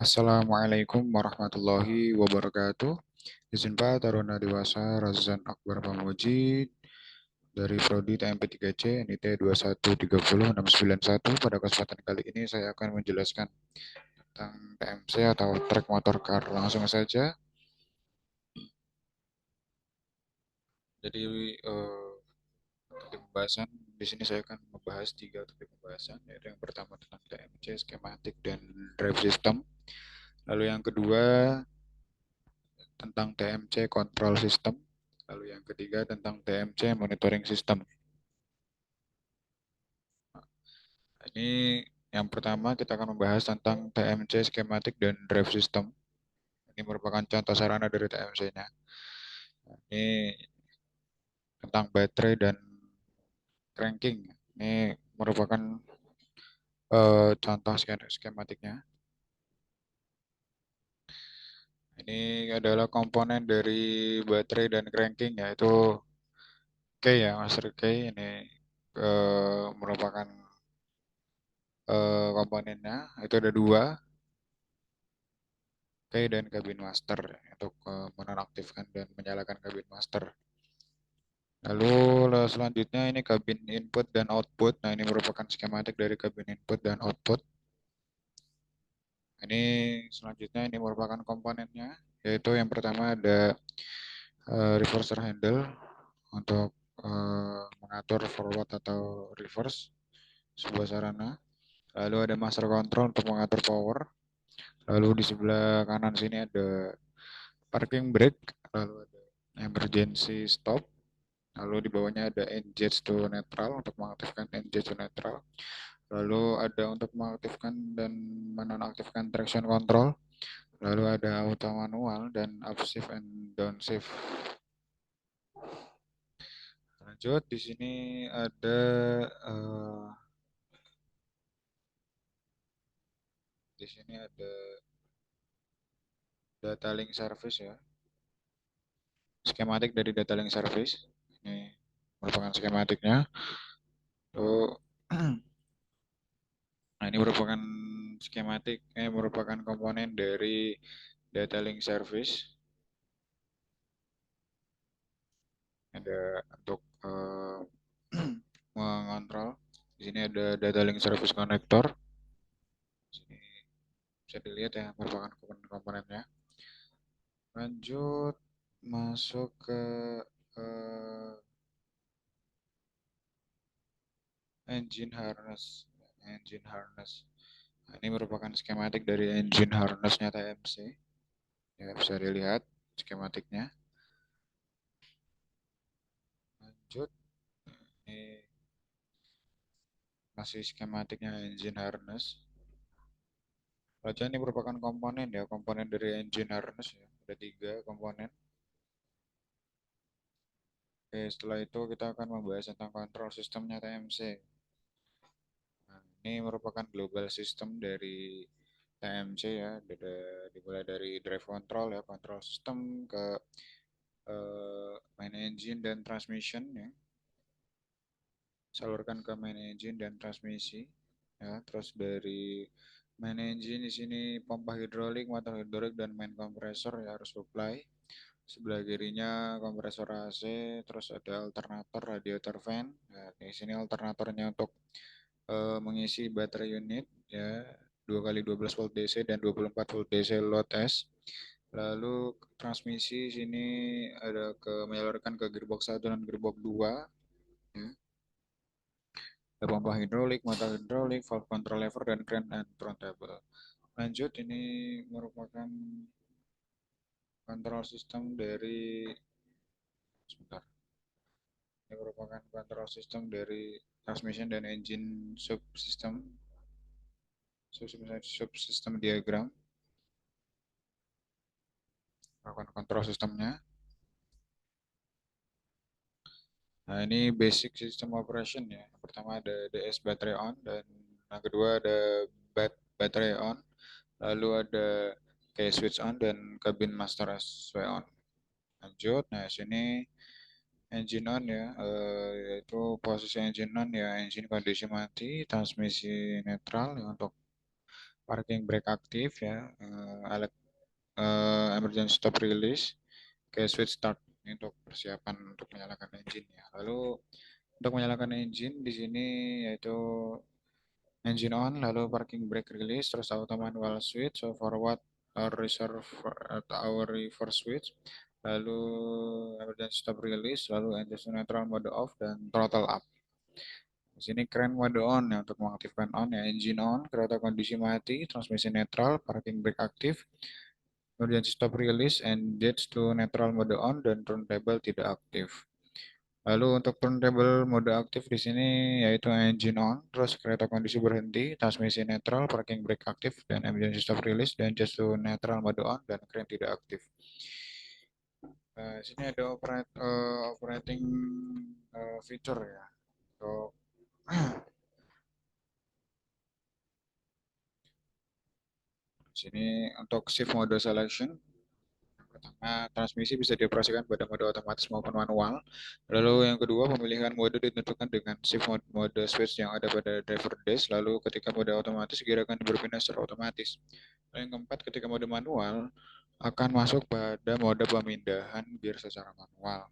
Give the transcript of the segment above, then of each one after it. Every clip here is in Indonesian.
Assalamualaikum warahmatullahi wabarakatuh. Izin Pak Taruna Dewasa Razan Akbar Pamuji dari Prodi TMP3C NIT 2130691. Pada kesempatan kali ini saya akan menjelaskan tentang TMC atau trek motor car. Langsung saja. Jadi topik pembahasan di sini saya akan membahas tiga topik pembahasan, yaitu yang pertama tentang TMC, skematik dan drive system. Lalu yang kedua tentang TMC control system. Lalu yang ketiga tentang TMC monitoring system. Nah, ini yang pertama kita akan membahas tentang TMC schematic dan drive system. Ini merupakan contoh sarana dari TMC-nya. Nah, ini tentang baterai dan cranking. Ini merupakan contoh skematiknya. Ini adalah komponen dari baterai dan cranking, yaitu key ya, master key. Ini merupakan komponennya. Itu ada dua, key dan kabin master, untuk menonaktifkan dan menyalakan kabin master. Lalu selanjutnya ini kabin input dan output. Nah, ini merupakan skematik dari kabin input dan output. Ini selanjutnya ini merupakan komponennya, yaitu yang pertama ada reverser handle untuk mengatur forward atau reverse sebuah sarana. Lalu ada master control untuk mengatur power. Lalu di sebelah kanan sini ada parking brake. Lalu ada emergency stop. Lalu di bawahnya ada engage to neutral untuk mengaktifkan engage to neutral. Lalu ada untuk mengaktifkan dan menonaktifkan traction control. Lalu ada auto manual dan upshift and downshift. Lanjut, di sini ada uh, di sini ada data link service ya. Skematik dari data link service. Ini merupakan skematiknya. Lalu, nah ini merupakan skematik, merupakan komponen dari data link service. Ada untuk mengontrol. Di sini ada data link service connector. Di sini bisa dilihat ya merupakan komponen-komponennya. Lanjut masuk ke uh, engine harness. Engine harness. Nah, ini merupakan skematik dari engine harnessnya TMC. Ya, bisa dilihat skematiknya. Lanjut, ini masih skematiknya engine harness. Raja ini merupakan komponen ya, komponen dari engine harness ya. Ada tiga komponen. Oke, setelah itu kita akan membahas tentang kontrol sistemnya TMC. Nah, ini merupakan global system dari TMC ya, dimulai dari drive control ya, control system ke main engine dan transmission ya. Salurkan ke main engine dan transmisi ya. Terus dari main engine di sini pompa hidrolik, motor hidrolik dan main kompresor ya harus supply. Sebelah kirinya kompresor AC, terus ada alternator radiator fan. Nah, di sini alternatornya untuk mengisi baterai unit ya, 2 kali 12 volt DC dan 24 volt DC load S. Lalu transmisi sini ada menyalurkan ke gearbox 1 dan gearbox 2 ya. Ada pompa hidrolik, motor hidrolik, valve control lever dan crank and turntable. Lanjut, ini merupakan kontrol sistem dari sebentar. Ini merupakan kontrol sistem dari transmission dan engine subsystem diagram. Merupakan kontrol sistemnya. Nah, ini basic system operation ya. Yang pertama ada DS battery on dan yang kedua ada battery on. Lalu ada kayak switch on dan cabin master SW on. Lanjut, nah sini engine on ya, yaitu posisi engine on ya, engine kondisi mati, transmisi netral ya, untuk parking brake aktif ya, emergency stop release, kayak switch start. Ini untuk persiapan untuk menyalakan engine ya. Lalu untuk menyalakan engine di sini yaitu engine on, lalu parking brake release, terus auto manual switch, so forward or reserve atau our reverse switch, lalu emergency stop release, lalu engine neutral mode off dan throttle up. Di sini keren mode on ya untuk mengaktifkan on ya, engine on, kereta kondisi mati, transmisi netral, parking brake aktif, emergency stop release, engage to neutral mode on dan turntable tidak aktif. Lalu untuk turntable mode aktif di sini yaitu engine on, terus kereta kondisi berhenti, transmisi netral, parking brake aktif, dan emergency stop release, dan just to neutral mode on, dan keren tidak aktif. Di sini ada operating feature ya. Untuk di sini untuk shift mode selection. Pertama, transmisi bisa dioperasikan pada mode otomatis maupun manual. Lalu yang kedua, pemilihan mode ditentukan dengan shift mode switch yang ada pada driver dash. Lalu ketika mode otomatis, gear akan berpindah secara otomatis. Lalu yang keempat, ketika mode manual, akan masuk pada mode pemindahan gear secara manual.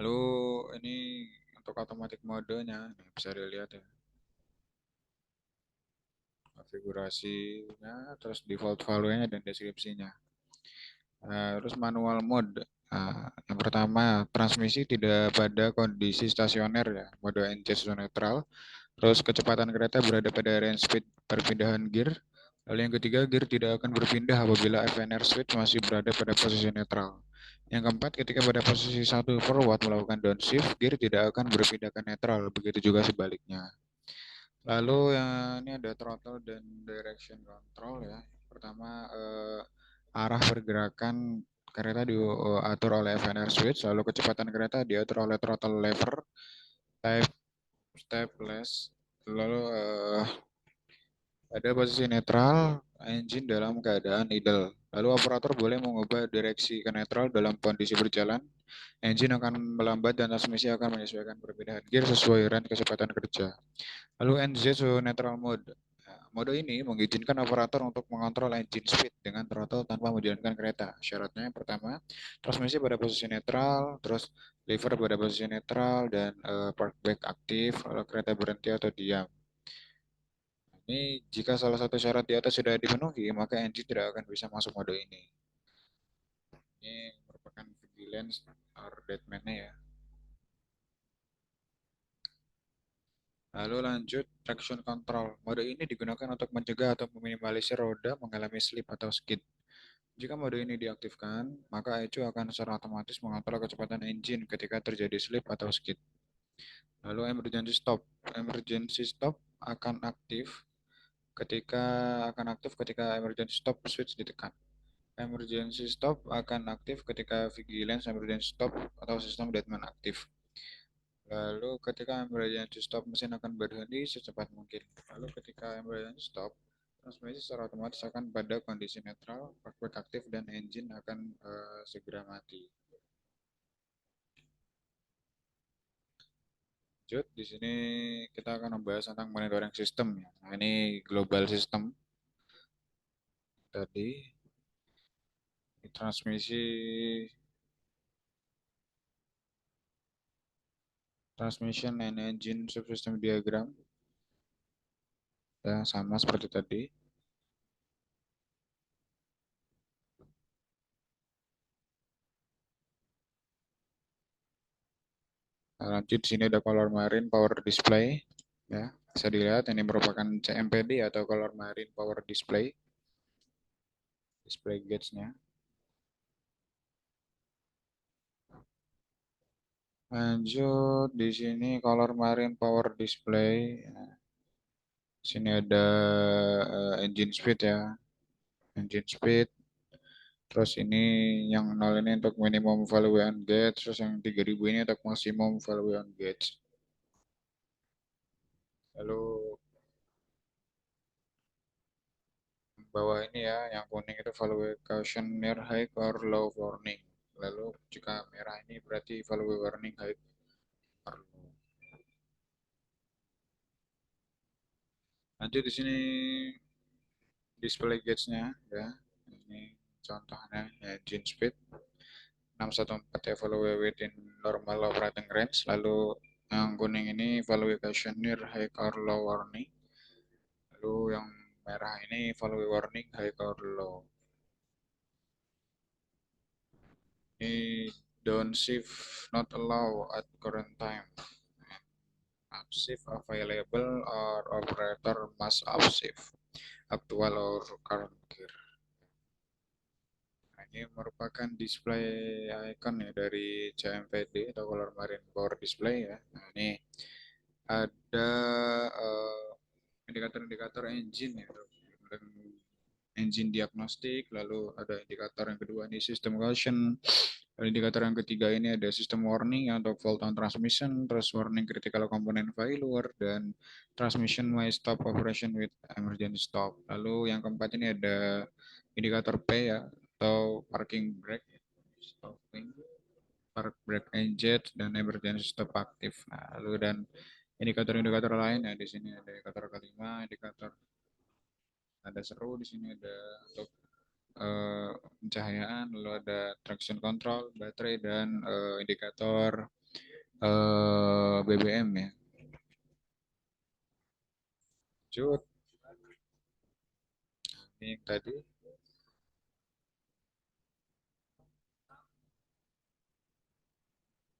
Lalu ini untuk automatic modenya, bisa dilihat ya. Konfigurasinya, terus default value-nya dan deskripsinya. Terus manual mode. Yang pertama, transmisi tidak pada kondisi stasioner ya, mode engage neutral. Terus kecepatan kereta berada pada range speed perpindahan gear. Lalu yang ketiga, gear tidak akan berpindah apabila FNR switch masih berada pada posisi netral. Yang keempat, ketika pada posisi 1 forward melakukan downshift, gear tidak akan berpindah ke netral, begitu juga sebaliknya. Lalu yang ini ada throttle dan direction control ya. Pertama, arah pergerakan kereta diatur oleh FNR switch, lalu kecepatan kereta diatur oleh throttle lever, type stepless, lalu pada posisi netral, engine dalam keadaan idle. Lalu operator boleh mengubah direksi ke netral dalam kondisi berjalan. Engine akan melambat dan transmisi akan menyesuaikan perpindahan gear sesuai rate kecepatan kerja. Lalu NZ neutral mode. Mode ini mengizinkan operator untuk mengontrol engine speed dengan throttle tanpa menjalankan kereta. Syaratnya yang pertama, transmisi pada posisi netral, terus lever pada posisi netral, dan park brake aktif, lalu kereta berhenti atau diam. Ini jika salah satu syarat di atas sudah dipenuhi, maka engine tidak akan bisa masuk mode ini. Ini merupakan vigilance or deadman-nya ya. Lalu lanjut traction control. Mode ini digunakan untuk mencegah atau meminimalisir roda mengalami slip atau skid. Jika mode ini diaktifkan, maka ECU akan secara otomatis mengontrol kecepatan engine ketika terjadi slip atau skid. Lalu emergency stop. Emergency stop akan aktif ketika emergency stop switch ditekan. Emergency stop akan aktif ketika vigilance emergency stop atau sistem deadman aktif. Lalu ketika emergency stop, mesin akan berhenti secepat mungkin. Lalu ketika emergency stop, transmisi secara otomatis akan pada kondisi netral, park aktif, dan engine akan segera mati. Lanjut, di sini kita akan membahas tentang monitoring system. Nah, ini global system tadi. Transmission and engine subsystem diagram. Ya, sama seperti tadi. Nah, lanjut, di sini ada color marine power display. Ya, bisa dilihat ini merupakan CMPD atau color marine power display. Display gauge-nya. Lanjut, di sini color marine power display. Nah, sini ada engine speed ya. Engine speed. Terus ini yang 0 ini untuk minimum value on gauge. Terus yang 3000 ini untuk maximum value on gauge. Lalu bawah ini ya, yang kuning itu value caution near high or low warning. Lalu jika merah ini berarti value warning high or low. Lanjut di sini display gauge-nya ya. Ini contohnya engine speed 614 evaluate within normal operating range. Lalu yang kuning ini evaluation near high or low warning. Lalu yang merah ini evaluate warning high or low. Ini don't shift not allow at current time. Upshift available or operator must upshift actual or current gear. Nah, ini merupakan display icon ya dari CMPD atau Color Marine Power Display ya. Nah, ini ada indikator-indikator engine ya. Dan engine diagnostik, lalu ada indikator yang kedua ini sistem caution, indikator yang ketiga ini ada sistem warning untuk fault on transmission, terus warning critical component failure, dan transmission may stop operation with emergency stop. Lalu yang keempat ini ada indikator P ya, atau parking brake, stopping, park brake engage, dan emergency stop aktif. Nah, lalu dan indikator-indikator lain ya, di sini ada indikator kelima, indikator ada seru, di sini ada untuk pencahayaan, lalu ada traction control, baterai, dan indikator BBM ya. Lanjut, ini yang tadi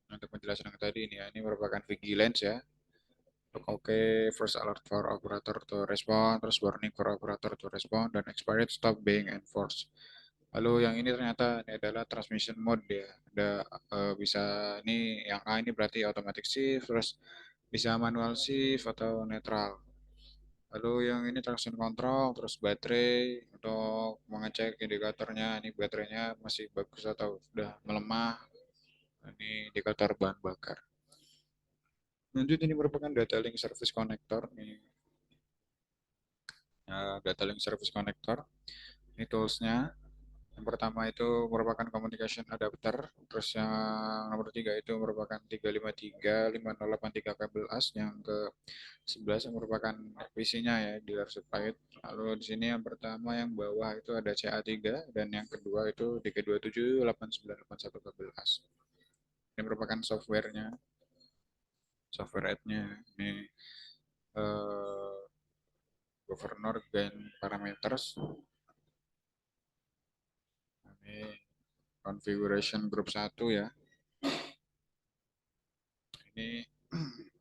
untuk penjelasan yang tadi ini ya, ini merupakan vigilance ya. Oke, first alert for operator to respond, terus warning for operator to respond, dan expired stop being enforced. Lalu yang ini ternyata ini adalah transmission mode ya. Ada bisa ini yang A ini berarti automatic shift, terus bisa manual shift atau netral. Lalu yang ini traction control, terus baterai untuk mengecek indikatornya, ini baterainya masih bagus atau sudah melemah. Ini indikator bahan bakar. Lanjut ini merupakan data link service connector. Ini data link service connector. Ini toolsnya. Yang pertama itu merupakan communication adapter, terus yang nomor tiga itu merupakan 353 5083 kabel as, yang ke 11 yang merupakan PC-nya ya, dealer supply. Lalu di sini yang pertama yang bawah itu ada CA3 dan yang kedua itu DK27 8981 kabel as. Ini merupakan softwarenya, software add-nya. Ini eh, governor gain parameters. Ini configuration group 1 ya. Ini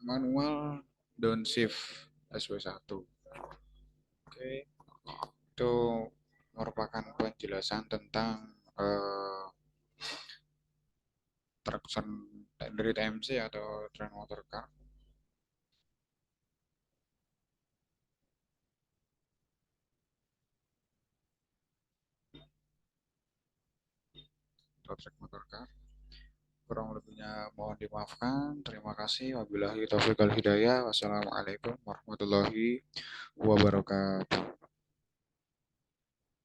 manual downshift SW1. Oke, itu merupakan penjelasan tentang traction dari TMC atau train motor car. Atau track motor car. Kurang lebihnya mohon dimaafkan. Terima kasih. Wabillahi taufiq wal hidayah. Wassalamualaikum warahmatullahi wabarakatuh.